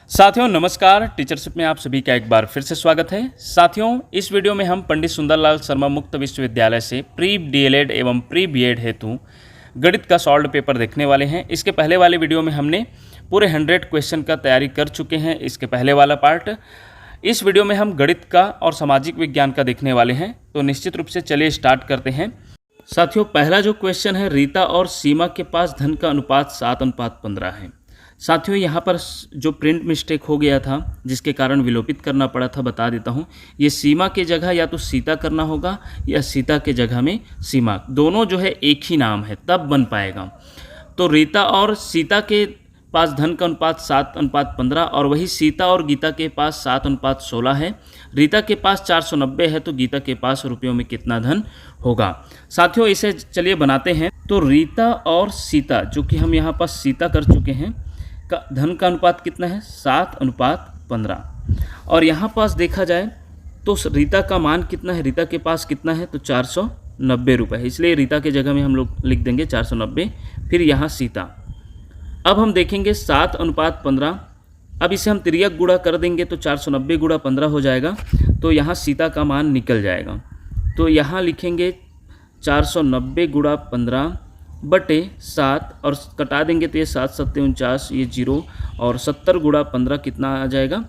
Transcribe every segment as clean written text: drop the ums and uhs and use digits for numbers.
साथियों नमस्कार। टीचरशिप में आप सभी का एक बार फिर से स्वागत है। साथियों इस वीडियो में हम पंडित सुंदरलाल शर्मा मुक्त विश्वविद्यालय से प्री डीएलएड एवं प्री बीएड हेतु गणित का सॉल्व पेपर देखने वाले हैं। इसके पहले वाले वीडियो में हमने पूरे 100 क्वेश्चन का तैयारी कर चुके हैं। इसके पहले वाला पार्ट, इस वीडियो में हम गणित का और सामाजिक विज्ञान का देखने वाले हैं। तो निश्चित रूप से चलिए स्टार्ट करते हैं। साथियों पहला जो क्वेश्चन है, रीता और सीमा के पास धन का अनुपात 7:15 है। साथियों यहाँ पर जो प्रिंट मिस्टेक हो गया था जिसके कारण विलोपित करना पड़ा था, बता देता हूँ। ये सीमा के जगह या तो सीता करना होगा या सीता के जगह में सीमा, दोनों जो है एक ही नाम है तब बन पाएगा। तो रीता और सीता के पास धन का अनुपात 7:15 और वही सीता और गीता के पास 7:16 है। रीता के पास 490 है तो गीता के पास रुपयों में कितना धन होगा। साथियों इसे चलिए बनाते हैं। तो रीता और सीता, जो कि हम यहाँ पास सीता कर चुके हैं, का धन का अनुपात कितना है 7:15। और यहाँ पास देखा जाए तो रीता का मान कितना है, रीता के पास कितना है तो 490 रुपये है, इसलिए रीता के जगह में हम लोग लिख देंगे 490। फिर यहाँ सीता, अब हम देखेंगे 7:15। अब इसे हम तिर्यक गुणा कर देंगे तो 490 गुणा 15 हो जाएगा, तो यहाँ सीता का मान निकल जाएगा। तो यहाँ लिखेंगे 490 गुणा 15 बटे 7 और कटा देंगे तो ये 7 7 49, ये 0 और 70 गुणा 15 कितना आ जाएगा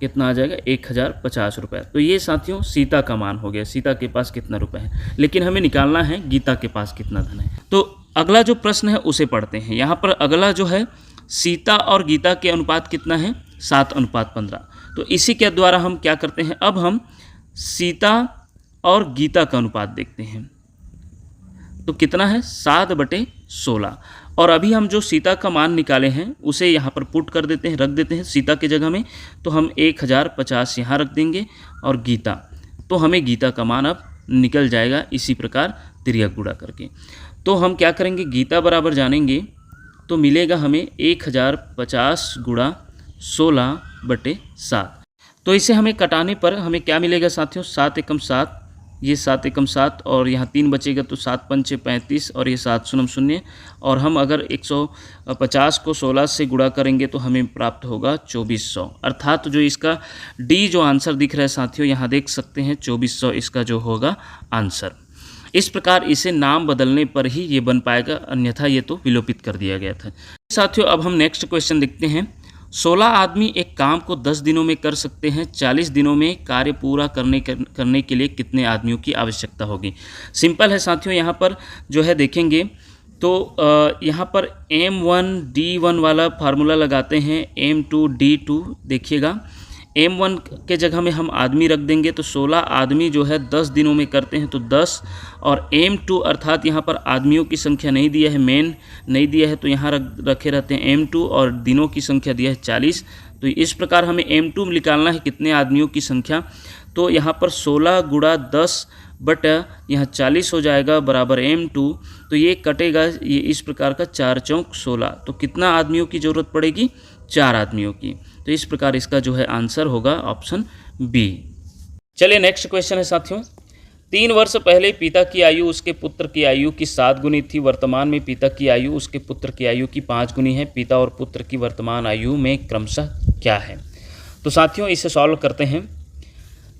1050 रुपये। तो ये साथियों सीता का मान हो गया, सीता के पास कितना रुपए है। लेकिन हमें निकालना है गीता के पास कितना धन है। तो अगला जो प्रश्न है उसे पढ़ते हैं। यहाँ पर अगला जो है, सीता और गीता के अनुपात कितना है 7:15। तो इसी के द्वारा हम क्या करते हैं, अब हम सीता और गीता का अनुपात देखते हैं। तो कितना है 7/16। और अभी हम जो सीता का मान निकाले हैं उसे यहाँ पर पुट कर देते हैं, रख देते हैं सीता के जगह में। तो हम 1050 यहाँ रख देंगे और गीता, तो हमें गीता का मान अब निकल जाएगा इसी प्रकार तिर्यक गुणा करके। तो हम क्या करेंगे, गीता बराबर जानेंगे तो मिलेगा हमें 1050 गुणा 16/7। तो इसे हमें कटाने पर हमें क्या मिलेगा साथियों, 7 एकम 7, ये 7 एकम 7 और यहाँ 3 बचेगा तो 7 पंचे 35 और ये 7 शून्य 0। और हम अगर 150 को 16 से गुणा करेंगे तो हमें प्राप्त होगा 2400। अर्थात जो इसका डी जो आंसर दिख रहा है साथियों, यहाँ देख सकते हैं 2400 इसका जो होगा आंसर। इस प्रकार इसे नाम बदलने पर ही ये बन पाएगा, अन्यथा ये तो विलोपित कर दिया गया था। साथियों अब हम नेक्स्ट क्वेश्चन देखते हैं। 16 आदमी एक काम को 10 दिनों में कर सकते हैं, 40 दिनों में कार्य पूरा करने के लिए कितने आदमियों की आवश्यकता होगी। सिंपल है साथियों, यहाँ पर जो है देखेंगे तो यहाँ पर M1D1 वाला फार्मूला लगाते हैं, M2D2। देखिएगा M1 के जगह में हम आदमी रख देंगे तो 16 आदमी जो है 10 दिनों में करते हैं तो 10, और M2 अर्थात यहाँ पर आदमियों की संख्या नहीं दिया है, मेन नहीं दिया है, तो यहाँ रखे रहते हैं M2 और दिनों की संख्या दिया है 40। तो इस प्रकार हमें M2 निकालना है कितने आदमियों की संख्या। तो यहाँ पर 16 गुणा 10 बट यहाँ 40 हो जाएगा बराबर M2। तो ये कटेगा, ये इस प्रकार का 4 चौक 16। तो कितना आदमियों की ज़रूरत पड़ेगी, 4 आदमियों की। तो इस प्रकार इसका जो है आंसर होगा ऑप्शन बी। चलिए नेक्स्ट क्वेश्चन है साथियों। 3 वर्ष पहले पिता की आयु उसके पुत्र की आयु की 7 गुनी थी। वर्तमान में पिता की आयु उसके पुत्र की आयु की 5 गुनी है। पिता और पुत्र की वर्तमान आयु में क्रमशः क्या है। तो साथियों इसे सॉल्व करते हैं।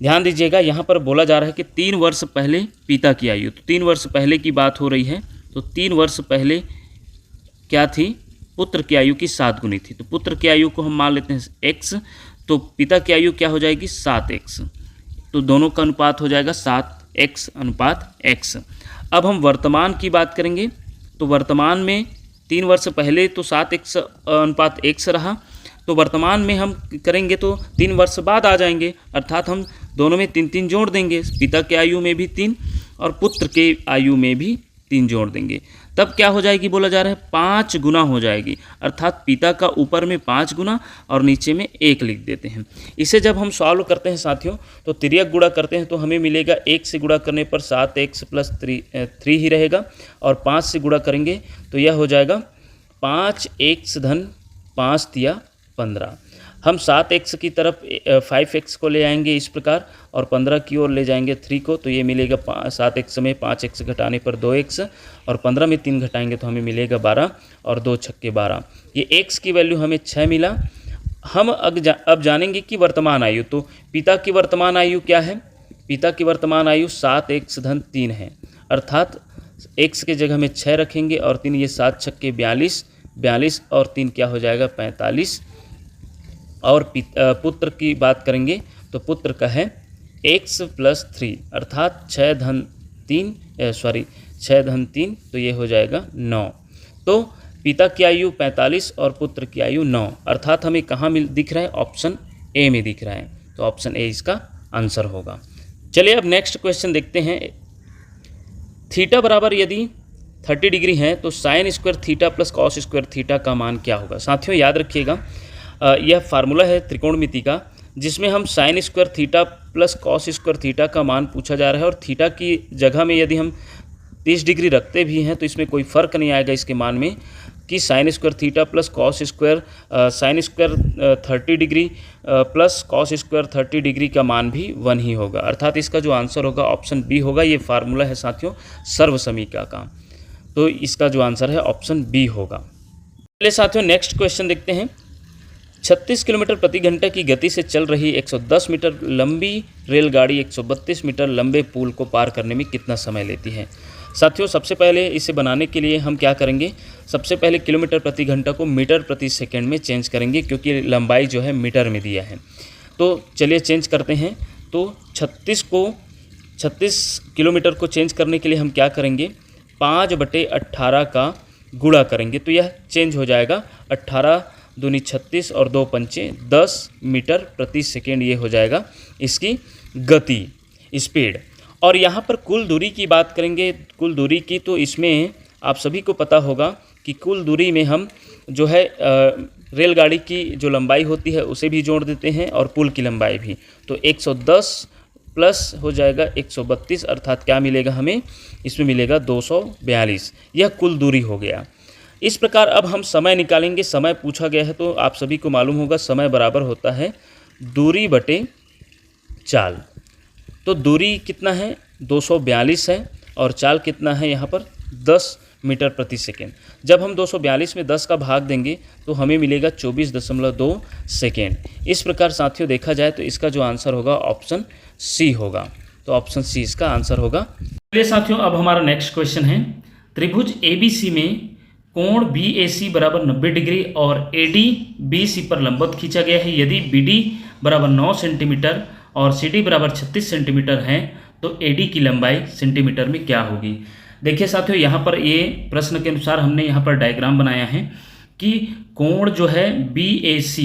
ध्यान दीजिएगा, यहाँ पर बोला जा रहा है कि 3 वर्ष पहले पिता की आयु, तो 3 वर्ष पहले की बात हो रही है। तो 3 वर्ष पहले क्या थी, पुत्र की आयु की 7 गुनी थी। तो पुत्र की आयु को हम मान लेते हैं x, तो पिता की आयु क्या हो जाएगी 7x। तो दोनों का अनुपात हो जाएगा 7x/x। अब हम वर्तमान की बात करेंगे। तो वर्तमान में 3 वर्ष पहले तो 7x/x रहा, तो वर्तमान में हम करेंगे तो 3 वर्ष बाद आ जाएंगे, अर्थात हम दोनों में 3 जोड़ देंगे। पिता के आयु में भी 3 और पुत्र के आयु में भी 3 जोड़ देंगे, तब क्या हो जाएगी, बोला जा रहा है 5 गुना हो जाएगी। अर्थात पिता का ऊपर में 5 गुना और नीचे में 1 लिख देते हैं। इसे जब हम सॉल्व करते हैं साथियों तो तिर्यक गुणा करते हैं तो हमें मिलेगा 1 से गुणा करने पर 7x + 3 ही रहेगा, और 5 से गुणा करेंगे तो यह हो जाएगा 5x धन 5 तिया 15। हम 7x की तरफ 5x को ले आएंगे इस प्रकार, और 15 की ओर ले जाएंगे 3 को, तो ये मिलेगा 7x में 5x घटाने पर 2x, और 15 में 3 घटाएंगे तो हमें मिलेगा 12, और 2 छक्के 12। ये x की वैल्यू हमें 6 मिला, हम अब जानेंगे कि वर्तमान आयु। तो पिता की वर्तमान आयु क्या है? पिता की वर्तमान आयु 7x-3 है, अर्थात x के जगह में 6 रखेंगे और 3, ये 7 छक्के 42, 42 और 3 क्या हो जाएगा 45। और पुत्र की बात करेंगे तो पुत्र का है x+3 अर्थात 6-3 तो ये हो जाएगा 9। तो पिता की आयु 45 और पुत्र की आयु 9, अर्थात हमें कहाँ दिख रहा है? ऑप्शन ए में दिख रहा है। तो ऑप्शन ए इसका आंसर होगा। चलिए अब नेक्स्ट क्वेश्चन देखते हैं। थीटा बराबर यदि 30 डिग्री है तो sine square theta plus cos square theta का मान क्या होगा? साथियों याद रखिएगा, यह फार्मूला है त्रिकोणमिति का, जिसमें हम sine square theta plus cos square theta का मान पूछा जा रहा है। और थीटा की जगह में यदि हम 30 डिग्री रखते भी हैं तो इसमें कोई फ़र्क नहीं आएगा इसके मान में, कि sine square theta plus cos square sine square 30 degree plus cos square 30 degree का मान भी 1 ही होगा, अर्थात इसका जो आंसर होगा ऑप्शन बी होगा। ये फार्मूला है साथियों सर्वसमीका का, तो इसका जो आंसर है ऑप्शन बी होगा। चलिए साथियों नेक्स्ट क्वेश्चन देखते हैं। 36 किलोमीटर प्रति घंटा की गति से चल रही 110 मीटर लंबी रेलगाड़ी 132 मीटर लंबे पुल को पार करने में कितना समय लेती है? साथियों सबसे पहले इसे बनाने के लिए हम क्या करेंगे? सबसे पहले किलोमीटर प्रति घंटा को मीटर प्रति सेकंड में चेंज करेंगे, क्योंकि लंबाई जो है मीटर में दिया है। तो चलिए चेंज करते हैं। तो 36 किलोमीटर को चेंज करने के लिए हम क्या करेंगे? 5/18 का गुणा करेंगे, तो यह चेंज हो जाएगा 18 दूनी 36 और 2 पंचे 10 मीटर प्रति सेकेंड, ये हो जाएगा इसकी गति स्पीड। और यहाँ पर कुल दूरी की बात करेंगे, कुल दूरी की, तो इसमें आप सभी को पता होगा कि कुल दूरी में हम जो है रेलगाड़ी की जो लंबाई होती है उसे भी जोड़ देते हैं और पुल की लंबाई भी। तो 110 प्लस हो जाएगा 132, अर्थात क्या मिलेगा हमें? इसमें मिलेगा 242। यह कुल दूरी हो गया। इस प्रकार अब हम समय निकालेंगे। समय पूछा गया है तो आप सभी को मालूम होगा समय बराबर होता है दूरी बटे चाल। तो दूरी कितना है? 242 है और चाल कितना है यहाँ पर? 10 मीटर प्रति सेकेंड। जब हम 242 में 10 का भाग देंगे तो हमें मिलेगा 24.2 सेकेंड। इस प्रकार साथियों देखा जाए तो इसका जो आंसर होगा ऑप्शन सी होगा। तो ऑप्शन सी इसका आंसर होगा। चलिए साथियों अब हमारा नेक्स्ट क्वेश्चन है। त्रिभुज ABC में कोण BAC बराबर 90 डिग्री और AD BC पर लंबवत खींचा गया है। यदि BD बराबर 9 सेंटीमीटर और CD बराबर 36 सेंटीमीटर है तो AD की लंबाई सेंटीमीटर में क्या होगी? देखिए साथियों यहाँ पर ये प्रश्न के अनुसार हमने यहाँ पर डायग्राम बनाया है कि कोण जो है BAC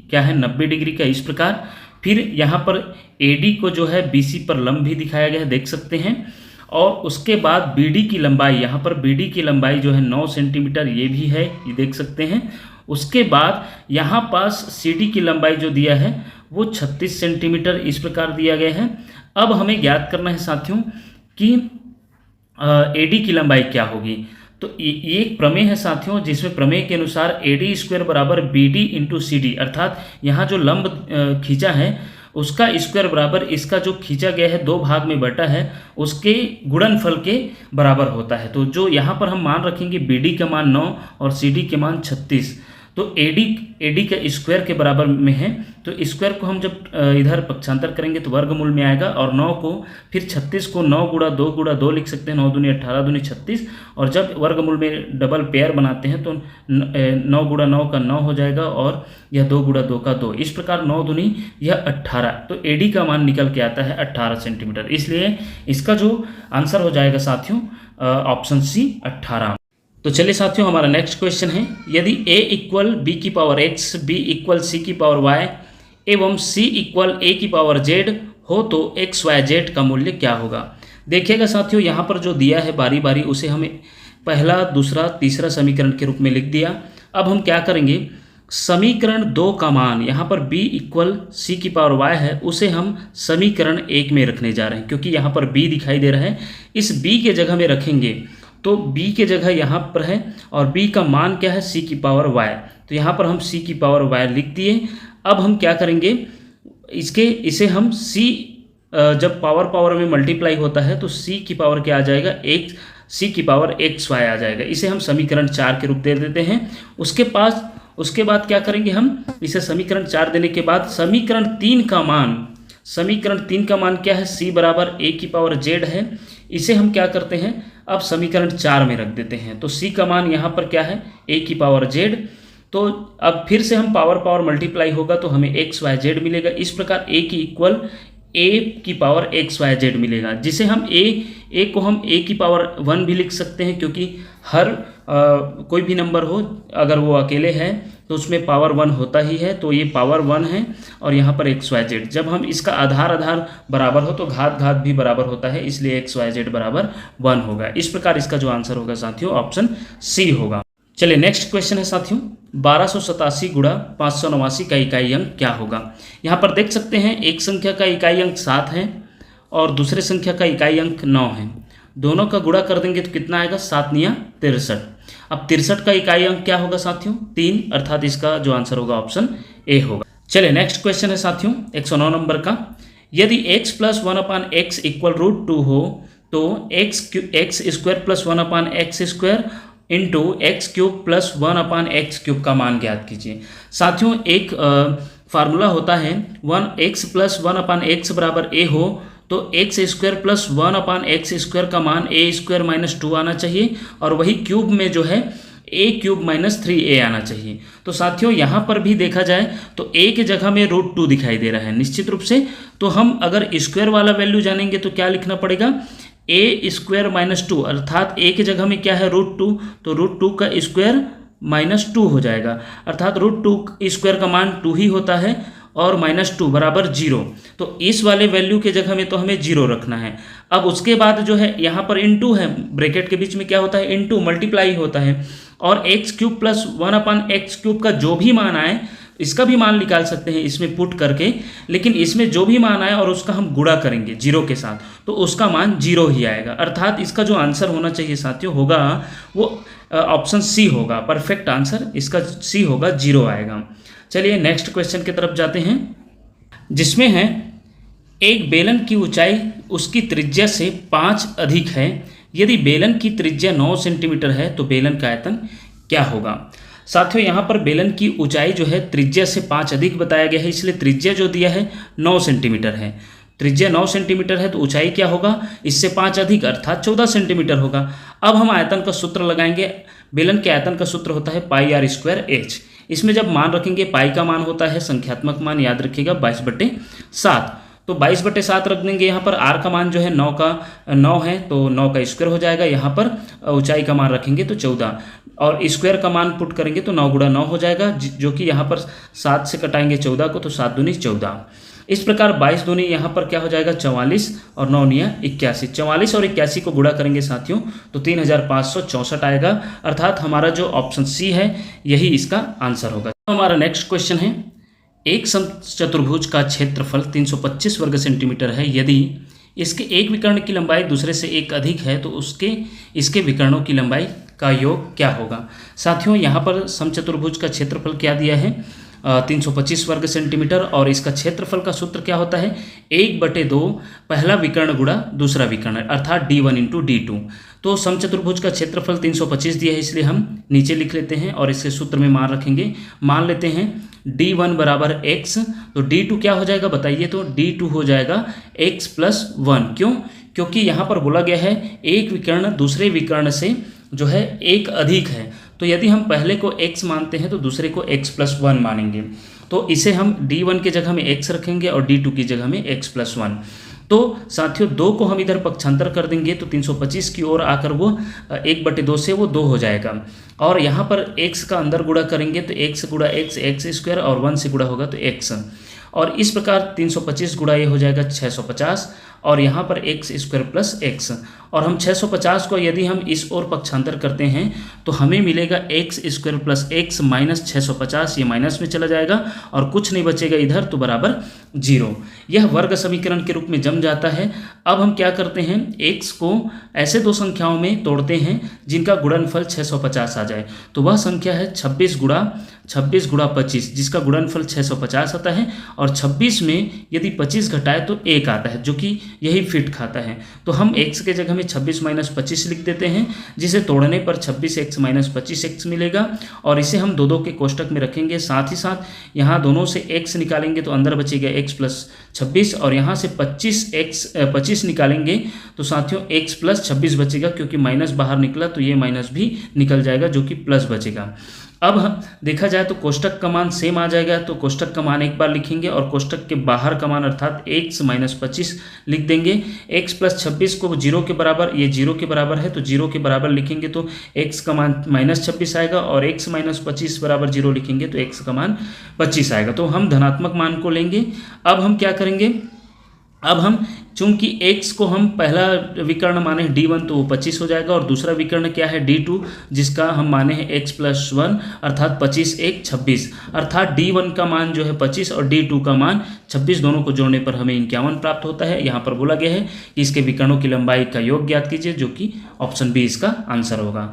क्या है? 90 डिग्री का, इस प्रकार। फिर यहाँ पर AD को जो है BC पर लंब भी दिखाया गया है, देख सकते हैं। और उसके बाद BD की लंबाई, यहाँ पर BD की लंबाई जो है 9 सेंटीमीटर, ये भी है, ये देख सकते हैं। उसके बाद यहाँ पास CD की लंबाई जो दिया है वो 36 सेंटीमीटर इस प्रकार दिया गया है। अब हमें ज्ञात करना है साथियों कि AD की लंबाई क्या होगी। तो ये एक प्रमेय है साथियों, जिसमें प्रमेय के अनुसार AD² बराबर BD इंटू CD, अर्थात यहाँ जो लंब खींचा है उसका स्क्वायर बराबर इसका जो खींचा गया है 2 भाग में बटा है उसके गुणनफल के बराबर होता है। तो जो यहाँ पर हम मान रखेंगे BD का मान 9 और CD के मान 36, तो AD का स्क्वायर के बराबर में है। तो स्क्वायर को हम जब इधर पक्षांतर करेंगे तो वर्गमूल में आएगा, और 9 को फिर 36 को 9 गुणा 2 लिख सकते हैं, 9 दूनी 18 दूनी 36। और जब वर्गमूल में डबल पेयर बनाते हैं तो 9 गुणा 9 का 9 हो जाएगा और यह 2 गुणा 2 का 2, इस प्रकार 9 दूनी यह 18। तो AD का मान निकल के आता है 18 सेंटीमीटर, इसलिए इसका जो आंसर हो जाएगा साथियों ऑप्शन सी 18। तो चलिए साथियों हमारा नेक्स्ट क्वेश्चन है। यदि A इक्वल B की power x, B equal C की पावर y एवं C इक्वल A की पावर z हो तो x, y, z का मूल्य क्या होगा? देखिएगा साथियों यहाँ पर जो दिया है बारी बारी उसे हमें पहला, दूसरा, तीसरा समीकरण के रूप में लिख दिया। अब हम क्या करेंगे? समीकरण 2 का मान, यहाँ पर B इक्वल C की पावर y है, उसे हम समीकरण 1 में रखने जा रहे हैं, क्योंकि यहाँ पर B दिखाई दे रहा है। इस B के जगह में रखेंगे तो B के जगह यहाँ पर है और B का मान क्या है? C की पावर y। तो यहाँ पर हम C की पावर y लिख दिए। अब हम क्या करेंगे? इसे हम C जब पावर में मल्टीप्लाई होता है तो C की पावर क्या आ जाएगा? C की पावर xy आ जाएगा। इसे हम समीकरण 4 के रूप दे देते हैं। उसके उसके बाद क्या करेंगे हम, इसे समीकरण 4 देने के बाद समीकरण 3 का मान क्या है, c बराबर a की पावर z है। इसे हम क्या करते हैं, अब समीकरण 4 में रख देते हैं। तो c का मान यहाँ पर क्या है, a की पावर z। तो अब फिर से हम पावर मल्टीप्लाई होगा तो हमें एक्स वाई जेड मिलेगा। इस प्रकार a की इक्वल a की पावर एक्स वाई जेड मिलेगा, जिसे हम a को हम a की पावर 1 भी लिख सकते हैं, क्योंकि हर कोई भी नंबर हो अगर वो अकेले है तो उसमें पावर 1 होता ही है। तो ये पावर 1 है और यहाँ पर एक्स वाई जेड, जब हम इसका आधार बराबर हो तो घात भी बराबर होता है, इसलिए एक्स वाई जेड बराबर 1 होगा। इस प्रकार इसका जो आंसर होगा साथियों ऑप्शन सी होगा। चलिए नेक्स्ट क्वेश्चन है साथियों, 1287 गुणा 589 का इकाई अंक क्या होगा। यहाँ पर देख सकते हैं एक संख्या का इकाई अंक 7 है और दूसरे संख्या का इकाई अंक 9 है। दोनों का गुणा कर देंगे तो कितना आएगा, 7 निया 63। अब 63 का इकाई अंक क्या होगा साथियों, 3, अर्थात इसका जो आंसर होगा ऑप्शन ए होगा। चलिए नेक्स्ट क्वेश्चन है साथियों 109 नंबर का, यदि x प्लस 1/x इक्वल √2 हो तो x square plus 1/x square into x cube plus 1/x cube का मान ज्ञात कीजिए। साथियों एक फार्मूला होता है, 1x प्लस 1/x बराबर a हो तो x square plus 1/x square का मान a स्क्वायर माइनस 2 आना चाहिए, और वही क्यूब में जो है a क्यूब माइनस 3a आना चाहिए। तो साथियों यहाँ पर भी देखा जाए तो a के जगह में √2 दिखाई दे रहा है निश्चित रूप से। तो हम अगर स्क्वायर वाला वैल्यू जानेंगे तो क्या लिखना पड़ेगा, a स्क्वायर माइनस 2, अर्थात a की जगह में क्या है √2, तो √2 का स्क्वायर माइनस 2 हो जाएगा, अर्थात √2 स्क्वायर का मान 2 ही होता है और -2 बराबर 0। तो इस वाले वैल्यू के जगह में तो हमें 0 रखना है। अब उसके बाद जो है यहाँ पर इनटू है, ब्रैकेट के बीच में क्या होता है, इनटू मल्टीप्लाई होता है, और x cube plus 1/x cube का जो भी मान आए इसका भी मान निकाल सकते हैं इसमें पुट करके, लेकिन इसमें जो भी मान आए और उसका हम गुणा करेंगे 0 के साथ तो उसका मान 0 ही आएगा, अर्थात इसका जो आंसर होना चाहिए साथियों होगा वो ऑप्शन सी होगा। परफेक्ट आंसर इसका सी होगा, 0 आएगा। चलिए नेक्स्ट क्वेश्चन की तरफ जाते हैं, जिसमें है एक बेलन की ऊंचाई उसकी त्रिज्या से 5 अधिक है। यदि बेलन की त्रिज्या 9 सेंटीमीटर है तो बेलन का आयतन क्या होगा। साथियों यहाँ पर बेलन की ऊंचाई जो है त्रिज्या से 5 अधिक बताया गया है, इसलिए त्रिज्या जो दिया है 9 सेंटीमीटर है। त्रिज्या 9 सेंटीमीटर है तो ऊंचाई क्या होगा, इससे 5 अधिक अर्थात 14 सेंटीमीटर होगा। अब हम आयतन का सूत्र लगाएंगे। बेलन के आयतन का सूत्र होता है πr²h। इसमें जब मान रखेंगे, पाई का मान होता है संख्यात्मक मान, याद रखिएगा 22/7, तो 22/7 रख देंगे। यहाँ पर आर का मान जो है 9 है तो 9 का स्क्वायर हो जाएगा। यहाँ पर ऊंचाई का मान रखेंगे तो 14, और स्क्वायर का मान पुट करेंगे तो 9 गुणा 9 हो जाएगा, जो कि यहाँ पर 7 से कटाएंगे 14 को तो 7 दूनी 14। इस प्रकार 22 दूनी यहाँ पर क्या हो जाएगा 44, और 9 निया 81। 44 और 81 को गुणा करेंगे साथियों तो 3564 आएगा, अर्थात हमारा जो ऑप्शन सी है यही इसका आंसर होगा। तो हमारा नेक्स्ट क्वेश्चन है, एक समचतुर्भुज का क्षेत्रफल 325 वर्ग सेंटीमीटर है। यदि इसके एक विकर्ण की लंबाई दूसरे से एक अधिक है तो इसके विकर्णों की लंबाई का योग क्या होगा। साथियों यहाँ पर समचतुर्भुज का क्षेत्रफल क्या दिया है, 325 वर्ग सेंटीमीटर, और इसका क्षेत्रफल का सूत्र क्या होता है, 1/2 पहला विकर्ण गुणा दूसरा विकर्ण, अर्थात d1 इंटू d2। तो समचतुर्भुज का क्षेत्रफल 325 दिया है, इसलिए हम नीचे लिख लेते हैं और इसके सूत्र में मान रखेंगे। मान लेते हैं d1 बराबर x, तो d2 क्या हो जाएगा बताइए, तो d2 हो जाएगा x प्लस 1। क्यों, क्योंकि यहाँ पर बोला गया है एक विकर्ण दूसरे विकर्ण से जो है एक अधिक है, तो यदि हम पहले को x मानते हैं तो दूसरे को x प्लस 1 मानेंगे, तो इसे हम d1 की जगह में x रखेंगे और d2 की जगह में x प्लस 1। तो साथियों 2 को हम इधर पक्षांतर कर देंगे तो 325 की ओर आकर वो 1/2 से वो 2 हो जाएगा, और यहाँ पर x का अंदर गुणा करेंगे तो x गुणा x स्क्वायर, और 1 से गुणा होगा तो x, और इस प्रकार 325 गुणा ये हो जाएगा 650, और यहाँ पर x स्क्वायर प्लस x, और हम 650 को यदि हम इस ओर पक्षांतर करते हैं तो हमें मिलेगा x square plus x minus 650, ये माइनस में चला जाएगा और कुछ नहीं बचेगा इधर, तो बराबर 0। यह वर्ग समीकरण के रूप में जम जाता है। अब हम क्या करते हैं, x को ऐसे 2 संख्याओं में तोड़ते हैं जिनका गुणनफल 650 आ जाए, तो वह संख्या है 26 गुणा 25, जिसका गुणनफल 650 आता है, और 26 में यदि 25 घटाए तो 1 आता है, जो कि यही फिट खाता है। तो हम x के जगह में 26 माइनस 25 लिख देते हैं, जिसे तोड़ने पर 26x माइनस 25x मिलेगा और इसे हम दो के कोष्टक में रखेंगे। साथ ही साथ यहाँ दोनों से x निकालेंगे तो अंदर बचेगा x प्लस 26 और यहाँ से 25 निकालेंगे तो साथियों x प्लस 26 बचेगा, क्योंकि माइनस बाहर निकला तो ये माइनस भी निकल जाएगा जो कि प्लस बचेगा। अब देखा जाए तो कोष्टक का मान सेम आ जाएगा, तो कोष्टक का मान एक बार लिखेंगे और कोष्टक के बाहर का मान अर्थात x माइनस 25 लिख देंगे। x प्लस 26 को 0 के बराबर, ये 0 के बराबर है तो 0 के बराबर लिखेंगे तो x का मान माइनस 26 आएगा और x माइनस 25 बराबर 0 लिखेंगे तो x का मान 25 आएगा। तो हम धनात्मक मान को लेंगे। अब हम क्या करेंगे, अब हम चूंकि x को हम पहला विकर्ण माने d1 तो वो 25 हो जाएगा और दूसरा विकर्ण क्या है d2, जिसका हम माने हैं x प्लस 1 अर्थात 25 1 26, अर्थात d1 का मान जो है 25 और d2 का मान 26, दोनों को जोड़ने पर हमें 51 प्राप्त होता है। यहाँ पर बोला गया है कि इसके विकर्णों की लंबाई का योग ज्ञात कीजिए, जो कि ऑप्शन बी इसका आंसर होगा।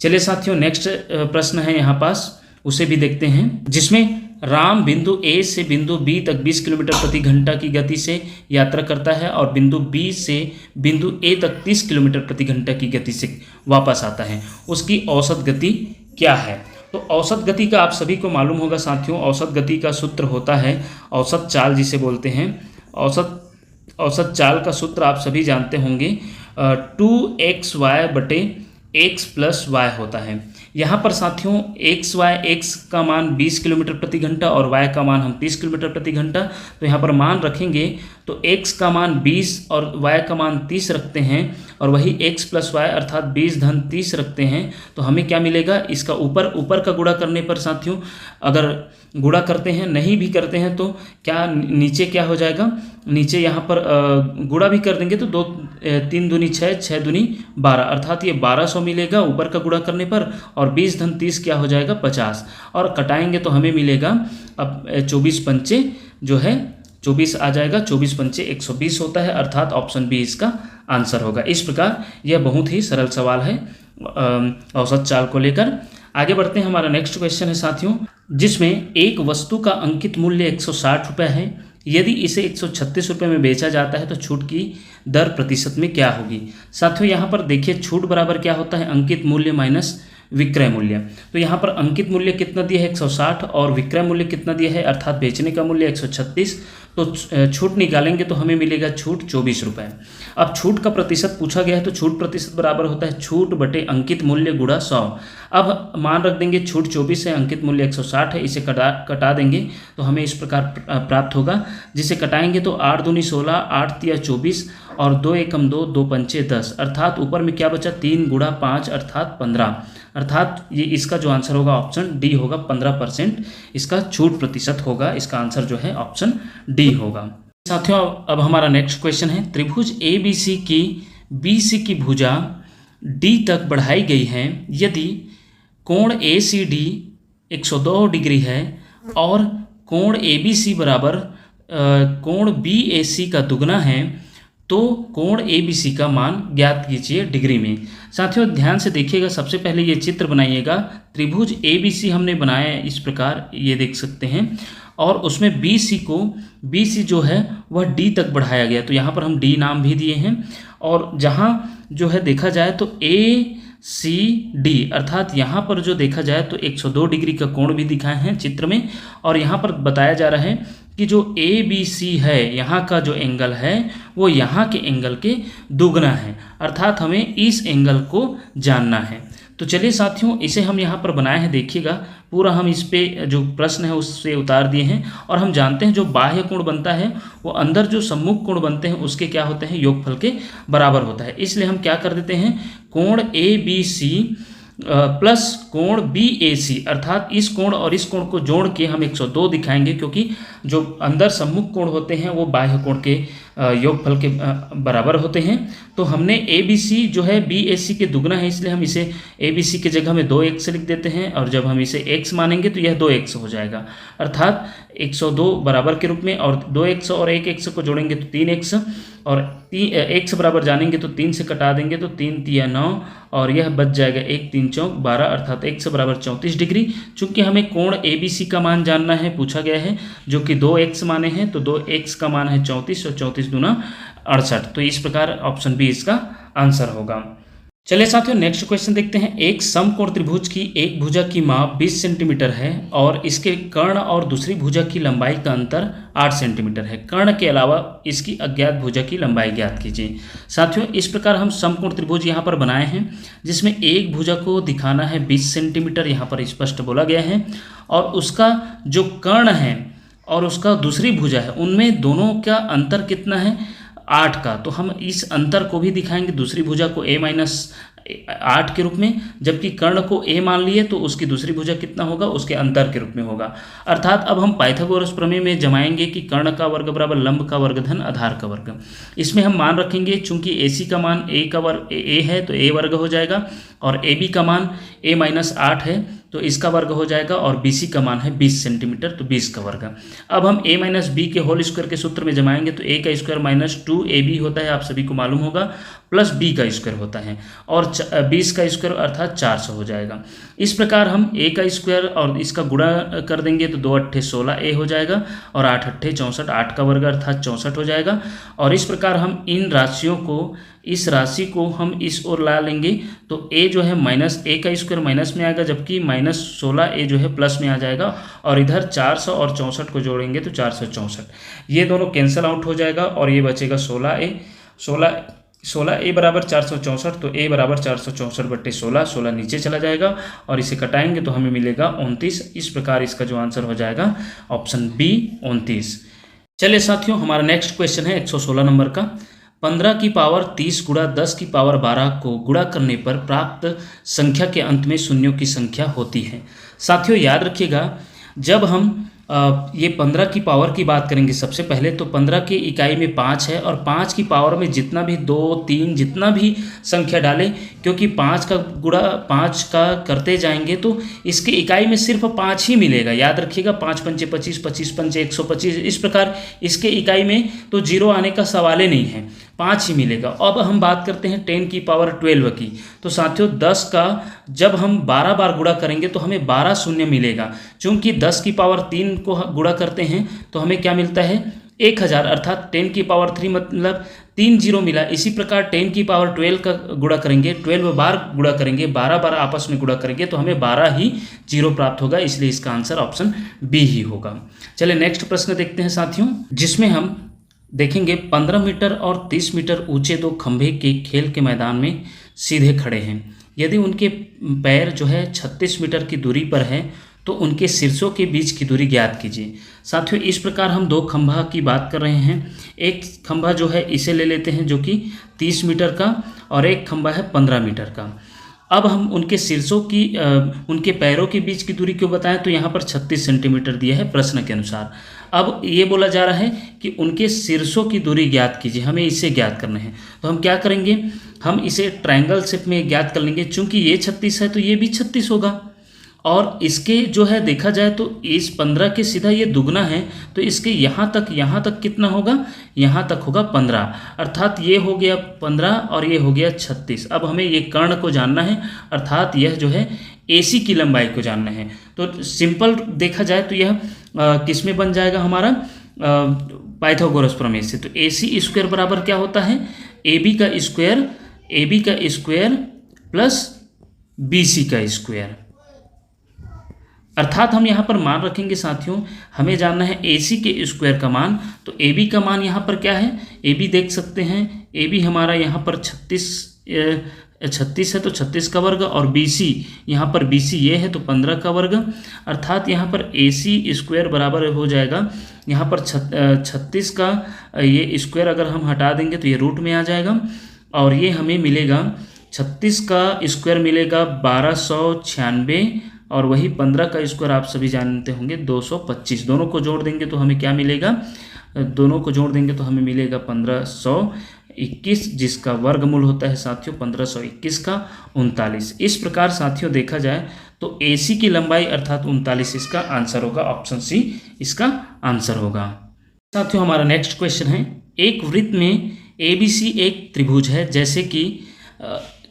चलिए साथियों, नेक्स्ट प्रश्न है यहाँ पास, उसे भी देखते हैं, जिसमें राम बिंदु A से बिंदु B तक 20 किलोमीटर प्रति घंटा की गति से यात्रा करता है और बिंदु B से बिंदु A तक 30 किलोमीटर प्रति घंटा की गति से वापस आता है। उसकी औसत गति क्या है? तो औसत गति का आप सभी को मालूम होगा साथियों, औसत गति का सूत्र होता है औसत चाल जिसे बोलते हैं। औसत चाल का सूत्र आप सभी जानते होंगे, 2xy बटे x प्लस y होता है। यहाँ पर साथियों x का मान 20 किलोमीटर प्रति घंटा और y का मान हम 30 किलोमीटर प्रति घंटा, तो यहाँ पर मान रखेंगे तो x का मान 20 और y का मान 30 रखते हैं और वही x प्लस वाई अर्थात 20 धन 30 रखते हैं। तो हमें क्या मिलेगा, इसका ऊपर का गुणा करने पर साथियों, अगर गुणा करते हैं नहीं भी करते हैं तो क्या नीचे क्या हो जाएगा, नीचे यहाँ पर गुणा भी कर देंगे तो 3 दूनी 6 6 दूनी 12 अर्थात ये 1200 मिलेगा ऊपर का गुणा करने पर, और 20 धन 30 क्या हो जाएगा 50, और कटाएंगे तो हमें मिलेगा अब 24 पंचे जो है 24 आ जाएगा, 24 पंचे 120 होता है, अर्थात ऑप्शन बी इसका आंसर होगा। इस प्रकार यह बहुत ही सरल सवाल है औसत चाल को लेकर। आगे बढ़ते हैं, हमारा नेक्स्ट क्वेश्चन है साथियों, जिसमें एक वस्तु का अंकित मूल्य 160 रुपये है, यदि इसे 136 रुपये में बेचा जाता है तो छूट की दर प्रतिशत में क्या होगी। साथियों यहाँ पर देखिए, छूट बराबर क्या होता है, अंकित मूल्य माइनस विक्रय मूल्य। तो यहाँ पर अंकित मूल्य कितना दिया है 160 और विक्रय मूल्य कितना दिया है अर्थात बेचने का मूल्य 136, तो छूट निकालेंगे तो हमें मिलेगा छूट 24 रुपये। अब छूट का प्रतिशत पूछा गया है तो छूट प्रतिशत बराबर होता है छूट बटे अंकित मूल्य गुणा 100। अब मान रख देंगे छूट 24 है, अंकित मूल्य 160 है, इसे कटा देंगे तो हमें इस प्रकार प्राप्त होगा, जिसे कटाएंगे तो 8 दूनी 16 8 तिया 24 और 2 एकम 2 2 पंचे 10, अर्थात ऊपर में क्या बचा 3 गुणा 5 अर्थात 15, अर्थात ये इसका जो आंसर होगा ऑप्शन डी होगा, 15% इसका छूट प्रतिशत होगा, इसका आंसर जो है ऑप्शन डी होगा। साथियों अब हमारा नेक्स्ट क्वेश्चन है, त्रिभुज ABC की BC की भुजा D तक बढ़ाई गई है यदि कोण ACD 102 डिग्री है और कोण ABC बराबर कोण BAC का दुगना है, तो कोण ABC का मान ज्ञात कीजिए डिग्री में। साथियों ध्यान से देखिएगा, सबसे पहले ये चित्र बनाइएगा, त्रिभुज ABC हमने बनाया है इस प्रकार, ये देख सकते हैं, और उसमें BC जो है वह D तक बढ़ाया गया, तो यहाँ पर हम D नाम भी दिए हैं, और जहाँ जो है देखा जाए तो ACD अर्थात यहाँ पर जो देखा जाए तो 102 डिग्री का कोण भी दिखाए हैं चित्र में, और यहाँ पर बताया जा रहा है कि जो ABC है यहाँ का जो एंगल है वो यहाँ के एंगल के दुगना है, अर्थात हमें इस एंगल को जानना है। तो चलिए साथियों इसे हम यहाँ पर बनाए हैं, देखिएगा पूरा हम इस पे जो प्रश्न है उससे उतार दिए हैं, और हम जानते हैं जो बाह्य कोण बनता है वो अंदर जो सम्मुख कोण बनते हैं उसके क्या होते हैं योगफल के बराबर होता है। इसलिए हम क्या कर देते हैं, कोण ABC प्लस कोण BAC अर्थात इस कोण और इस कोण को जोड़ के हम 102 दिखाएंगे, क्योंकि जो अंदर सम्मुख कोण होते हैं वो बाह्य कोण के योगफल के बराबर होते हैं। तो हमने ABC जो है BAC के दुगना है, इसलिए हम इसे ABC के जगह में 2x लिख देते हैं, और जब हम इसे x मानेंगे तो यह 2x हो जाएगा, अर्थात 102 बराबर के रूप में, और 2x और 1x को जोड़ेंगे तो 3x, और x बराबर जानेंगे तो 3 से कटा देंगे तो 3 तिया 9 और यह बच जाएगा 1 3 चौक 12 अर्थात x बराबर 34 डिग्री। चूंकि हमें कोण ABC का मान जानना है, पूछा गया है, जो कि 2x माने हैं, तो 2x का मान है 34 और 34 दूना 68। तो इस प्रकार ऑप्शन बी इसका आंसर होगा। चलिए साथियों नेक्स्ट क्वेश्चन देखते हैं। एक समकोण त्रिभुज की एक भुजा की माप 20 सेंटीमीटर है और इसके कर्ण और दूसरी भुजा की लंबाई का अंतर 8 सेंटीमीटर है। कर्ण के अलावा इसकी अज्ञात भुजा की लंबाई ज्ञात कीजिए। साथियों इस प्रकार हम समकोण त्रिभुज यहाँ पर बनाए हैं जिसमें एक भुजा को दिखाना है 20 सेंटीमीटर, यहाँ पर स्पष्ट बोला गया है, और उसका जो कर्ण है और उसका दूसरी भुजा है उनमें दोनों का अंतर कितना है, 8 का। तो हम इस अंतर को भी दिखाएंगे, दूसरी भुजा को a-8 के रूप में, जबकि कर्ण को a मान लिए तो उसकी दूसरी भुजा कितना होगा, उसके अंतर के रूप में होगा। अर्थात अब हम पाइथागोरस प्रमेय में जमाएंगे कि कर्ण का वर्ग बराबर लंब का वर्ग धन आधार का वर्ग। इसमें हम मान रखेंगे चूंकि AC का मान a का वर्ग a है तो a वर्ग हो जाएगा, और AB का मान a-8 है तो इसका वर्ग हो जाएगा, और BC का मान है 20 सेंटीमीटर तो 20 का वर्ग। अब हम a-b के होल स्क्वायर के सूत्र में जमाएंगे तो a का स्क्वायर माइनस 2ab होता है, आप सभी को मालूम होगा, प्लस b का स्क्वायर होता है, और 20 का स्क्वायर अर्थात 400 हो जाएगा। इस प्रकार हम a का स्क्वायर और इसका गुणा कर देंगे तो 2 अट्ठे 16a हो जाएगा, और 8 अट्ठे 64, 8 का वर्ग अर्थात 64 हो जाएगा। और इस प्रकार हम इन राशियों को, इस राशि को हम इस ओर ला लेंगे तो a जो है माइनस a का स्क्वायर माइनस में आएगा, जबकि माइनस 16a जो है प्लस में आ जाएगा, और इधर 400 और 64 को जोड़ेंगे तो 464, ये दोनों कैंसिल आउट हो जाएगा और ये बचेगा 16a बराबर 464, तो a बराबर 464/16, 16 नीचे चला जाएगा और इसे कटाएंगे तो हमें मिलेगा 29। इस प्रकार इसका जो आंसर हो जाएगा ऑप्शन बी 29। चलिए साथियों हमारा नेक्स्ट क्वेश्चन है 116 नंबर का। 15 की पावर 30 गुणा 10 की पावर 12 को गुणा करने पर प्राप्त संख्या के अंत में शून्यों की संख्या होती है। साथियों याद रखिएगा, जब हम ये 15 की पावर की बात करेंगे सबसे पहले, तो 15 की इकाई में 5 है, और 5 की पावर में जितना भी 2 3 जितना भी संख्या डालें, क्योंकि 5 का गुणा 5 का करते जाएंगे तो इसकी इकाई में सिर्फ 5 ही मिलेगा। याद रखिएगा, 5 पंचे 25, 25 पंचे 125, इस प्रकार इसके इकाई में तो जीरो आने का सवाल ही नहीं है, 5 ही मिलेगा। अब हम बात करते हैं 10 की पावर 12 की। तो साथियों 10 का जब हम 12 बार गुणा करेंगे तो हमें 12 शून्य मिलेगा। चूंकि 10 की पावर 3 को गुणा करते हैं तो हमें क्या मिलता है, 1000, अर्थात 10 की पावर 3 मतलब 3 जीरो मिला। इसी प्रकार 10 की पावर 12 का गुणा करेंगे, 12 बार गुणा करेंगे, 12 बार आपस में गुणा करेंगे तो हमें 12 ही जीरो प्राप्त होगा, इसलिए इसका आंसर ऑप्शन बी ही होगा। चलिए नेक्स्ट प्रश्न देखते हैं साथियों, जिसमें हम देखेंगे 15 मीटर और 30 मीटर ऊंचे 2 खंभे के खेल के मैदान में सीधे खड़े हैं। यदि उनके पैर जो है 36 मीटर की दूरी पर है तो उनके शीर्षों के बीच की दूरी ज्ञात कीजिए। साथियों इस प्रकार हम 2 खंभा की बात कर रहे हैं। एक खंभा जो है इसे ले लेते हैं जो कि 30 मीटर का, और एक खंभा है 15 मीटर का। अब हम उनके शीर्षों की उनके पैरों के बीच की दूरी क्यों बताएं, तो यहाँ पर 36 सेंटीमीटर दिया है प्रश्न के अनुसार। अब ये बोला जा रहा है कि उनके शीर्षों की दूरी ज्ञात कीजिए, हमें इसे ज्ञात करना है। तो हम क्या करेंगे, हम इसे ट्रायंगल शेप में ज्ञात कर लेंगे। चूंकि ये 36 है तो ये भी 36 होगा, और इसके जो है देखा जाए तो इस 15 के सीधा ये दुगना है, तो इसके यहाँ तक कितना होगा, यहाँ तक होगा 15, अर्थात ये हो गया 15 और ये हो गया 36। अब हमें ये कर्ण को जानना है, अर्थात यह जो है AC की लंबाई को जानना है। तो सिंपल देखा जाए तो यह किस में बन जाएगा हमारा, पाइथागोरस प्रमेय से। तो AC स्क्वायर बराबर क्या होता है, AB का स्क्वायर प्लस BC का स्क्वायर। अर्थात हम यहाँ पर मान रखेंगे साथियों, हमें जानना है AC के स्क्वायर का मान। तो AB का मान यहाँ पर क्या है, AB देख सकते हैं, AB हमारा यहाँ पर 36 है तो 36 का वर्ग, और BC यहाँ पर BC ये है तो 15 का वर्ग। अर्थात यहाँ पर AC स्क्वायर बराबर हो जाएगा, यहाँ पर 36 का ये स्क्वायर अगर हम हटा देंगे तो ये रूट में आ जाएगा, और ये हमें मिलेगा 36 का स्क्वायर मिलेगा 1296, और वही 15 का स्क्वायर आप सभी जानते होंगे 225। दोनों को जोड़ देंगे तो हमें क्या मिलेगा, दोनों को जोड़ देंगे तो हमें मिलेगा 1521, जिसका वर्गमूल होता है साथियों 1521 का 39। इस प्रकार साथियों देखा जाए तो AC की लंबाई अर्थात 39 इसका आंसर होगा, ऑप्शन सी इसका आंसर होगा। साथियों हमारा नेक्स्ट क्वेश्चन है, एक वृत्त में ABC एक त्रिभुज है, जैसे कि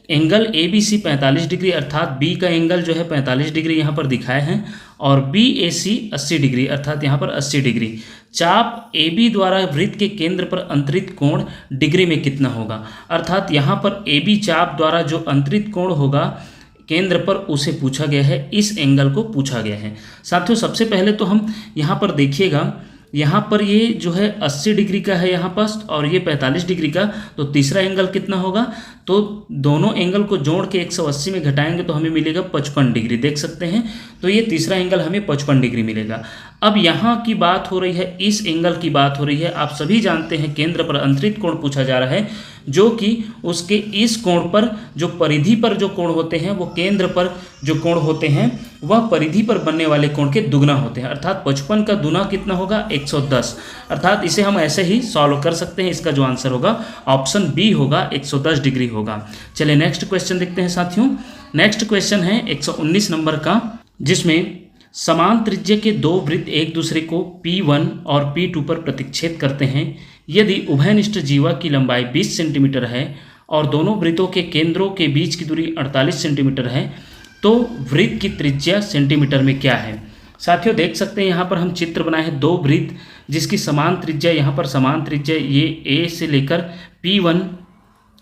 angle A B C 45 degree, अर्थात बी का एंगल जो है 45 डिग्री यहाँ पर दिखाए हैं, और बी ए सी 80 डिग्री, अर्थात यहाँ पर 80 डिग्री। चाप ए बी द्वारा वृत्त के केंद्र पर अंतरित कोण डिग्री में कितना होगा, अर्थात यहाँ पर ए बी चाप द्वारा जो अंतरित कोण होगा केंद्र पर उसे पूछा गया है, इस एंगल को पूछा गया है। साथियों सबसे पहले तो हम यहाँ पर देखिएगा, यहाँ पर ये जो है 80 डिग्री का है यहाँ पास, और ये 45 डिग्री का, तो तीसरा एंगल कितना होगा, तो दोनों एंगल को जोड़ के 180 में घटाएंगे तो हमें मिलेगा 55 डिग्री, देख सकते हैं। तो ये तीसरा एंगल हमें 55 डिग्री मिलेगा। अब यहाँ की बात हो रही है, इस एंगल की बात हो रही है। आप सभी जानते हैं केंद्र पर अंतरित कोण पूछा जा रहा है, जो कि उसके इस कोण पर जो परिधि पर जो कोण होते हैं, वो केंद्र पर जो कोण होते हैं वह परिधि पर बनने वाले कोण के दुगना होते हैं, अर्थात 55 का दुना कितना होगा 110, अर्थात इसे हम ऐसे ही सॉल्व कर सकते हैं। इसका जो आंसर होगा ऑप्शन बी होगा, 110 डिग्री होगा। चलिए नेक्स्ट क्वेश्चन देखते हैं साथियों। नेक्स्ट क्वेश्चन है 119 नंबर का, जिसमें समान त्रिज्या के दो वृत्त एक दूसरे को P1 और P2 पर प्रतिच्छेद करते हैं। यदि उभयनिष्ठ जीवा की लंबाई 20 सेंटीमीटर है और दोनों वृत्तों के केंद्रों के बीच की दूरी 48 सेंटीमीटर है, तो वृत्त की त्रिज्या सेंटीमीटर में क्या है। साथियों देख सकते हैं यहाँ पर हम चित्र बनाए हैं, दो वृत्त जिसकी समान त्रिज्या, यहाँ पर समान त्रिज्या ये A से लेकर P1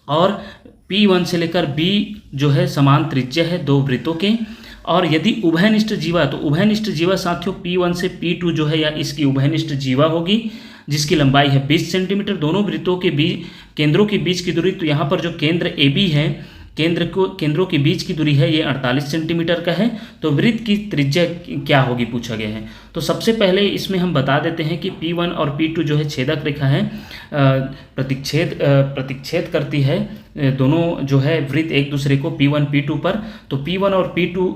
और P1 से लेकर B जो है समान त्रिज्या है दो वृत्तों के। और यदि उभयनिष्ठ जीवा, तो उभयनिष्ठ जीवा साथियों P1 से P2 जो है या इसकी उभयनिष्ठ जीवा होगी, जिसकी लंबाई है 20 सेंटीमीटर। दोनों वृत्तों के बीच केंद्रों के बीच की दूरी, तो यहाँ पर जो केंद्र AB है, केंद्रों के बीच की दूरी है ये 48 सेंटीमीटर का है। तो वृत्त की त्रिज्या क्या होगी पूछा गया है। तो सबसे पहले इसमें हम बता देते हैं कि P1 और P2 जो है छेदक रेखा है, प्रतिच्छेद करती है दोनों जो है वृत्त एक दूसरे को P1 P2 पर। तो P1 और P2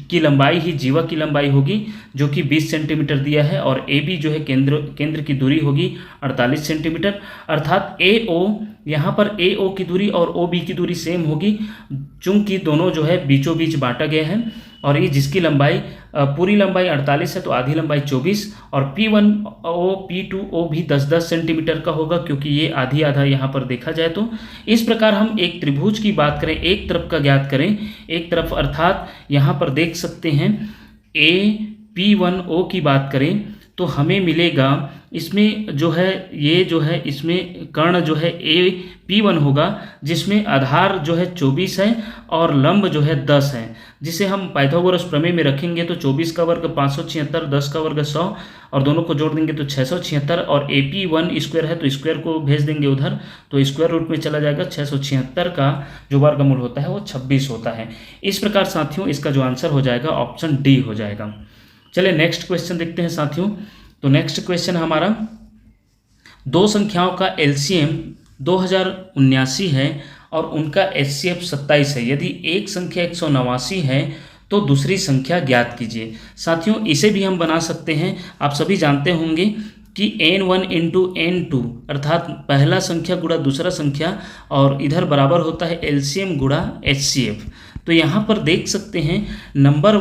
की लंबाई ही जीवा की लंबाई होगी जो कि 20 सेंटीमीटर दिया है, और AB जो है केंद्र की दूरी होगी 48 सेंटीमीटर, अर्थात AO यहाँ पर AO की दूरी और OB की दूरी सेम होगी, चूंकि दोनों जो है बीचों बीच बांटा गया है। और ये जिसकी लंबाई पूरी लंबाई 48 है तो आधी लंबाई 24, और P1O P2O भी 10-10 सेंटीमीटर का होगा, क्योंकि ये आधी आधा यहाँ पर देखा जाए। तो इस प्रकार हम एक त्रिभुज की बात करें, एक तरफ का ज्ञात करें, एक तरफ अर्थात यहाँ पर देख सकते हैं P1O की बात करें तो हमें मिलेगा, इसमें जो है ये जो है इसमें कर्ण जो है P1 होगा, जिसमें आधार जो है 24 है और लंब जो है 10 है, जिसे हम पाइथागोरस प्रमेय में रखेंगे तो 24 का वर्ग 576, 10 का वर्ग 100, और दोनों को जोड़ देंगे तो 676, और AP1 स्क्वायर है तो स्क्वायर को भेज देंगे उधर, तो स्क्वायर रूट में चला जाएगा। 676 का जो वर्गमूल होता है वो 26 होता है। इस प्रकार साथियों इसका जो आंसर हो जाएगा ऑप्शन डी हो जाएगा। चलिए नेक्स्ट क्वेश्चन देखते हैं साथियों। तो नेक्स्ट क्वेश्चन हमारा, दो संख्याओं का LCM 2079 है और उनका HCF 27 है। यदि एक संख्या 189 है तो दूसरी संख्या ज्ञात कीजिए। साथियों इसे भी हम बना सकते हैं, आप सभी जानते होंगे कि N1 × N2 अर्थात पहला संख्या गुणा दूसरा संख्या, और इधर बराबर होता है LCM गुणा HCF। तो यहाँ पर देख सकते हैं नंबर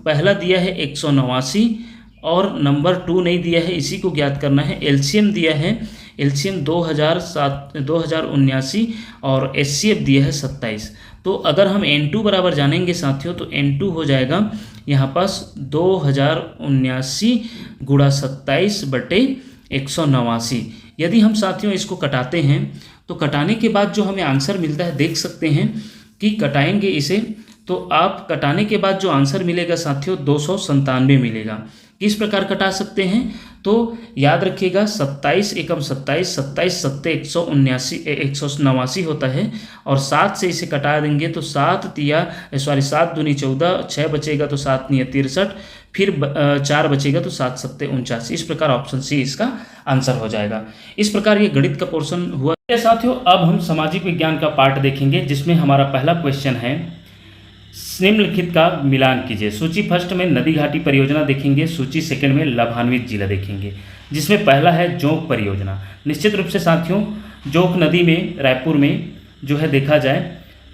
पहला दिया है 189 और नंबर 2 नहीं दिया है, इसी को ज्ञात करना है। LCM दिया है, LCM 2079 और HCF दिया है 27। तो अगर हम N2 बराबर जानेंगे साथियों तो N2 हो जाएगा यहाँ पास 2079 गुणा 27/189। यदि हम साथियों इसको कटाते हैं तो कटाने के बाद जो हमें आंसर मिलता है, देख सकते हैं कि कटाएंगे इसे तो आप कटाने के बाद जो आंसर मिलेगा साथियों 297 मिलेगा। किस प्रकार कटा सकते हैं तो याद रखिएगा 27 एकम 27, 27 सत्ते 189 होता है, और 7 से इसे कटा देंगे तो 7 दूनी 14, 6 बचेगा तो 7 × 63, फिर 4 बचेगा तो 7 सत्ते 49। इस प्रकार ऑप्शन सी इसका आंसर हो जाएगा। इस प्रकार ये गणित का पोर्शन हुआ। साथियों अब हम सामाजिक विज्ञान का पार्ट देखेंगे, जिसमें हमारा पहला क्वेश्चन है, निम्नलिखित का मिलान कीजिए। सूची फर्स्ट में नदी घाटी परियोजना देखेंगे, सूची सेकंड में लाभान्वित जिला देखेंगे, जिसमें पहला है जोंक परियोजना। निश्चित रूप से साथियों जोंक नदी में रायपुर में जो है देखा जाए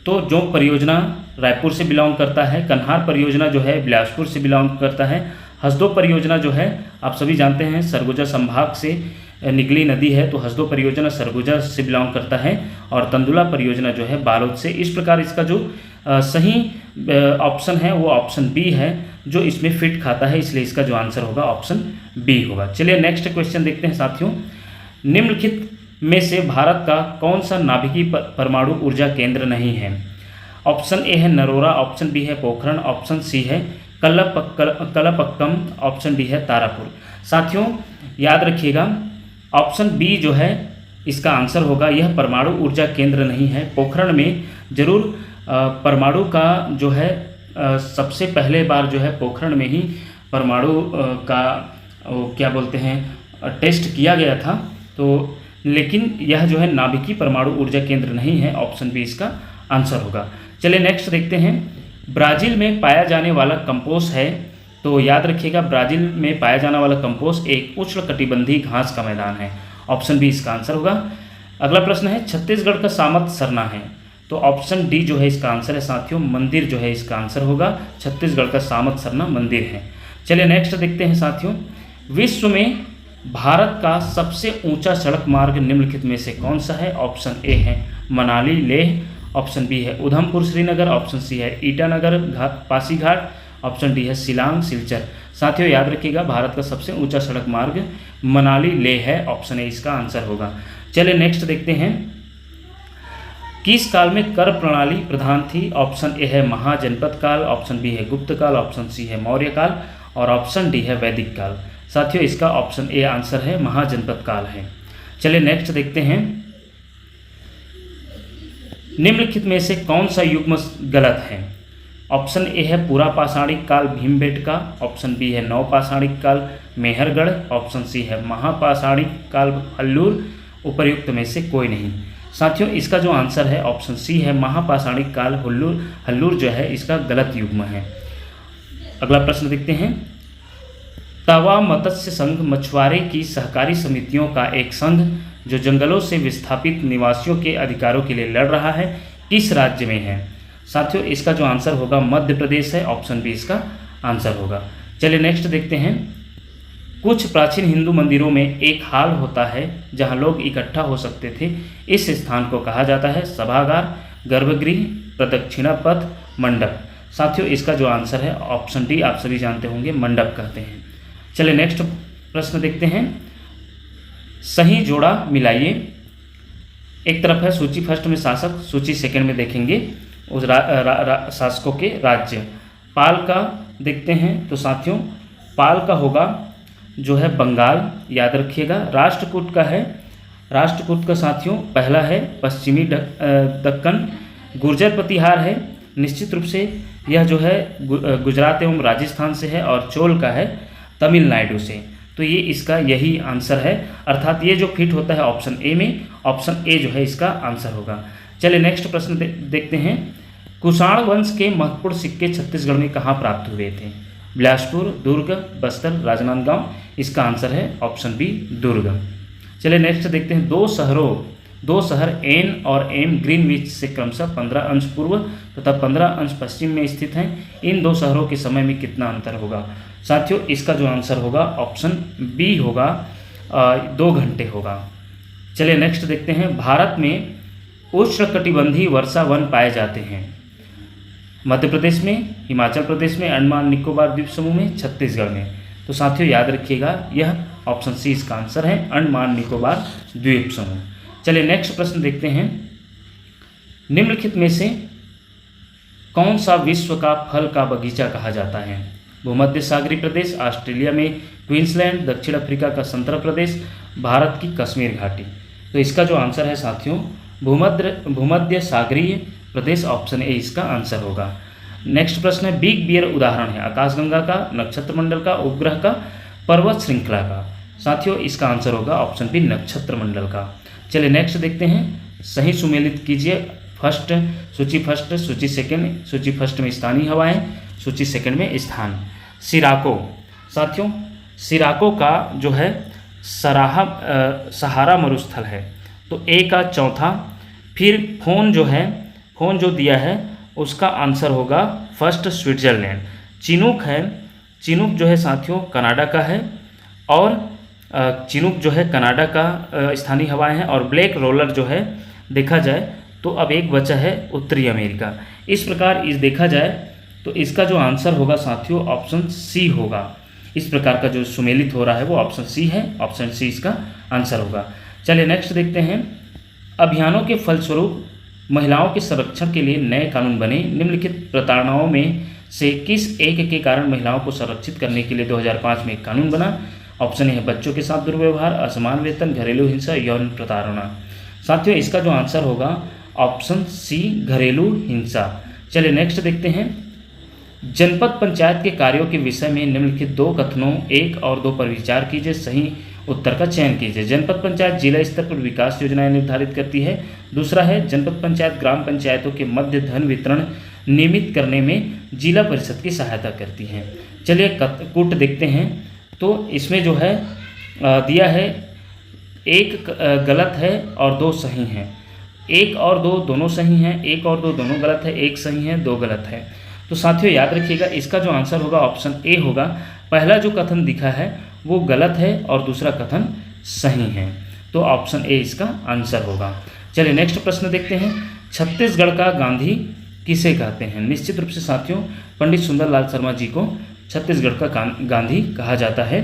तो जोंक परियोजना रायपुर से बिलोंग करता है। कन्हार परियोजना जो है बिलासपुर से बिलोंग करता है। हसदो परियोजना जो है आप सभी जानते हैं सरगुजा संभाग से निगली नदी है, तो हसदो परियोजना सरगुजा से बिलोंग करता है, और तंदुला परियोजना जो है बालोद से। इस प्रकार इसका जो सही ऑप्शन है वो ऑप्शन बी है, जो इसमें फिट खाता है, इसलिए इसका जो आंसर होगा ऑप्शन बी होगा। चलिए नेक्स्ट क्वेश्चन देखते हैं साथियों। निम्नलिखित में से भारत का कौन सा नाभिकीय परमाणु ऊर्जा केंद्र नहीं है? ऑप्शन ए है नरोरा, ऑप्शन बी है पोखरण, ऑप्शन सी है कलपक्कम, ऑप्शन डी है तारापुर। साथियों याद रखिएगा, ऑप्शन बी जो है इसका आंसर होगा, यह परमाणु ऊर्जा केंद्र नहीं है। पोखरण में जरूर परमाणु का जो है सबसे पहले बार जो है पोखरण में ही परमाणु का क्या बोलते हैं टेस्ट किया गया था, तो लेकिन यह जो है नाभिकीय परमाणु ऊर्जा केंद्र नहीं है। ऑप्शन बी इसका आंसर होगा। चलिए नेक्स्ट देखते हैं। ब्राज़ील में पाया जाने वाला कंपोस्ट है, तो याद रखिएगा ब्राज़ील में पाया जाने वाला कंपोस्ट एक उष्णकटिबंधीय घास का मैदान है। ऑप्शन बी इसका आंसर होगा। अगला प्रश्न है, छत्तीसगढ़ का सामत सरना है, तो ऑप्शन डी जो है इसका आंसर है साथियों, मंदिर जो है इसका आंसर होगा। छत्तीसगढ़ का सामत सरना मंदिर है। चलिए नेक्स्ट देखते हैं साथियों। विश्व में भारत का सबसे ऊंचा सड़क मार्ग निम्नलिखित में से कौन सा है? ऑप्शन ए है मनाली लेह, ऑप्शन बी है उधमपुर श्रीनगर, ऑप्शन सी है ईटानगर पासीघाट, ऑप्शन डी है शिलांग सिलचर। साथियों याद रखिएगा भारत का सबसे ऊंचा सड़क मार्ग मनाली लेह है। ऑप्शन ए इसका आंसर होगा। चलिए नेक्स्ट देखते हैं। किस काल में कर प्रणाली प्रधान थी? ऑप्शन ए है महाजनपद काल, ऑप्शन बी है गुप्त काल, ऑप्शन सी है मौर्य काल, और ऑप्शन डी है वैदिक काल। साथियों इसका ऑप्शन ए आंसर है, महाजनपद काल है। चलिए नेक्स्ट देखते हैं। निम्नलिखित में से कौन सा युग्म गलत है? ऑप्शन ए है पूरा पाषाणिक काल भीमबेटका, ऑप्शन बी है नवपाषाणिक काल मेहरगढ़, ऑप्शन सी है महापाषाणिक काल हल्लूर। उपर्युक्त में से कोई नहीं। साथियों इसका जो आंसर है ऑप्शन सी है महापाषाणिक काल हल्लूर जो है इसका गलत युग्म है। अगला प्रश्न देखते हैं। तवा मत्स्य संघ मछुआरे की सहकारी समितियों का एक संघ जो जंगलों से विस्थापित निवासियों के अधिकारों के लिए लड़ रहा है, किस राज्य में है? साथियों इसका जो आंसर होगा मध्य प्रदेश है। ऑप्शन बी इसका आंसर होगा। चलिए नेक्स्ट देखते हैं। कुछ प्राचीन हिंदू मंदिरों में एक हाल होता है जहां लोग इकट्ठा हो सकते थे। इस स्थान को कहा जाता है सभागार, गर्भगृह, प्रदक्षिणा पथ, मंडप। साथियों इसका जो आंसर है ऑप्शन डी आप सभी जानते होंगे, मंडप कहते हैं। चलिए नेक्स्ट प्रश्न देखते हैं। सही जोड़ा मिलाइए। एक तरफ है सूची फर्स्ट में शासक, सूची सेकंड में देखेंगे उस शासकों के राज्य। पाल का देखते हैं, तो साथियों पाल का होगा जो है बंगाल, याद रखिएगा। राष्ट्रकूट का है, राष्ट्रकूट का साथियों पहला है पश्चिमी दक्कन। गुर्जर प्रतिहार है, निश्चित रूप से यह जो है गुजरात एवं राजस्थान से है, और चोल का है तमिलनाडु से। तो ये इसका यही आंसर है, अर्थात ये जो फिट होता है ऑप्शन ए में, ऑप्शन ए जो है इसका आंसर होगा। चलिए नेक्स्ट प्रश्न देखते हैं। कुषाण वंश के महत्वपूर्ण सिक्के छत्तीसगढ़ में कहाँ प्राप्त हुए थे? बिलासपुर, दुर्ग, बस्तर, राजनांदगांव। इसका आंसर है ऑप्शन बी दुर्ग। चलिए नेक्स्ट देखते हैं। दो शहर एन और एम ग्रीनविच से क्रमशः 15 अंश पूर्व तथा 15 अंश पश्चिम में स्थित हैं। इन दो शहरों के समय में कितना अंतर होगा? साथियों इसका जो आंसर होगा ऑप्शन बी होगा, 2 घंटे होगा। चलिए नेक्स्ट देखते हैं। भारत में उष्णकटिबंधीय वर्षा वन पाए जाते हैं मध्य प्रदेश में, हिमाचल प्रदेश में, अंडमान निकोबार द्वीप समूह में, छत्तीसगढ़ में। तो साथियों याद रखिएगा यह ऑप्शन सी इसका आंसर है, अंडमान निकोबार द्वीप समूह। चलिए नेक्स्ट प्रश्न देखते हैं। निम्नलिखित में से कौन सा विश्व का फल का बगीचा कहा जाता है? भूमध्य सागरीय प्रदेश, ऑस्ट्रेलिया में क्वींसलैंड, दक्षिण अफ्रीका का संतरा प्रदेश, भारत की कश्मीर घाटी। तो इसका जो आंसर है साथियों भूमध्य सागरीय प्रदेश, ऑप्शन ए इसका आंसर होगा। नेक्स्ट प्रश्न है। बिग बियर उदाहरण है आकाशगंगा का, नक्षत्र मंडल का, उपग्रह का, पर्वत श्रृंखला का। साथियों इसका आंसर होगा ऑप्शन बी नक्षत्र मंडल का। चलिए नेक्स्ट देखते हैं। सही सुमेलित कीजिए। फर्स्ट सूची फर्स्ट, सूची सेकंड। सूची फर्स्ट में स्थानीय हवाएं, सूची सेकंड में स्थान। सिराको, साथियों सिराको का जो है सहारा मरुस्थल है, तो ए का चौथा। फिर फोन जो दिया है उसका आंसर होगा फर्स्ट स्विट्जरलैंड। चिनूक है, चिनूक जो है साथियों कनाडा का है, और चिनूक जो है कनाडा का स्थानीय हवाएं हैं, और ब्लैक रोलर जो है देखा जाए तो अब एक बचा है उत्तरी अमेरिका। इस प्रकार इस देखा जाए तो इसका जो आंसर होगा साथियों ऑप्शन सी होगा। इस प्रकार का जो सुमेलित हो रहा है वो ऑप्शन सी है, ऑप्शन सी इसका आंसर होगा। चलिए नेक्स्ट देखते हैं। अभियानों के फलस्वरूप महिलाओं के संरक्षण के लिए नए कानून बने। निम्नलिखित प्रताड़नाओं में से किस एक के कारण महिलाओं को संरक्षित करने के लिए 2005 में एक कानून बना? ऑप्शन ए है बच्चों के साथ दुर्व्यवहार, असमान वेतन, घरेलू हिंसा, यौन प्रताड़ना। साथियों इसका जो आंसर होगा ऑप्शन सी घरेलू हिंसा। चलिए नेक्स्ट देखते हैं। जनपद पंचायत के कार्यों के विषय में निम्नलिखित दो कथनों 1 और 2 पर विचार कीजिए, सही उत्तर का चयन कीजिए। जनपद पंचायत जिला स्तर पर विकास योजनाएं निर्धारित करती है। दूसरा है जनपद पंचायत ग्राम पंचायतों के मध्य धन वितरण नियमित करने में जिला परिषद की सहायता करती है। चलिए कूट देखते हैं। तो इसमें जो है दिया है एक गलत है और 2 सही हैं। 1 और 2 दोनों सही हैं, 1 और 2 दोनों गलत है, 1 सही है, 2 गलत है। तो साथियों याद रखिएगा इसका जो आंसर होगा ऑप्शन ए होगा। पहला जो कथन दिखा है वो गलत है और दूसरा कथन सही है, तो ऑप्शन ए इसका आंसर होगा। चलिए नेक्स्ट प्रश्न देखते हैं। छत्तीसगढ़ का गांधी किसे कहते हैं? निश्चित रूप से साथियों पंडित सुंदरलाल शर्मा जी को छत्तीसगढ़ का गांधी कहा जाता है।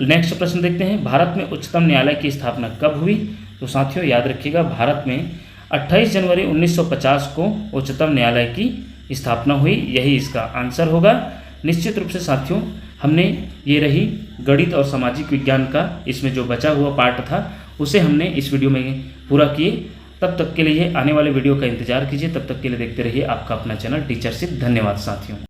नेक्स्ट प्रश्न देखते हैं। भारत में उच्चतम न्यायालय की स्थापना कब हुई? तो साथियों याद रखिएगा भारत में 28 जनवरी 1950 को उच्चतम न्यायालय की स्थापना हुई, यही इसका आंसर होगा। निश्चित रूप से साथियों हमने ये रही गणित और सामाजिक विज्ञान का इसमें जो बचा हुआ पार्ट था उसे हमने इस वीडियो में पूरा किए। तब तक के लिए आने वाले वीडियो का इंतजार कीजिए। तब तक के लिए देखते रहिए आपका अपना चैनल टीचरशिप। धन्यवाद साथियों।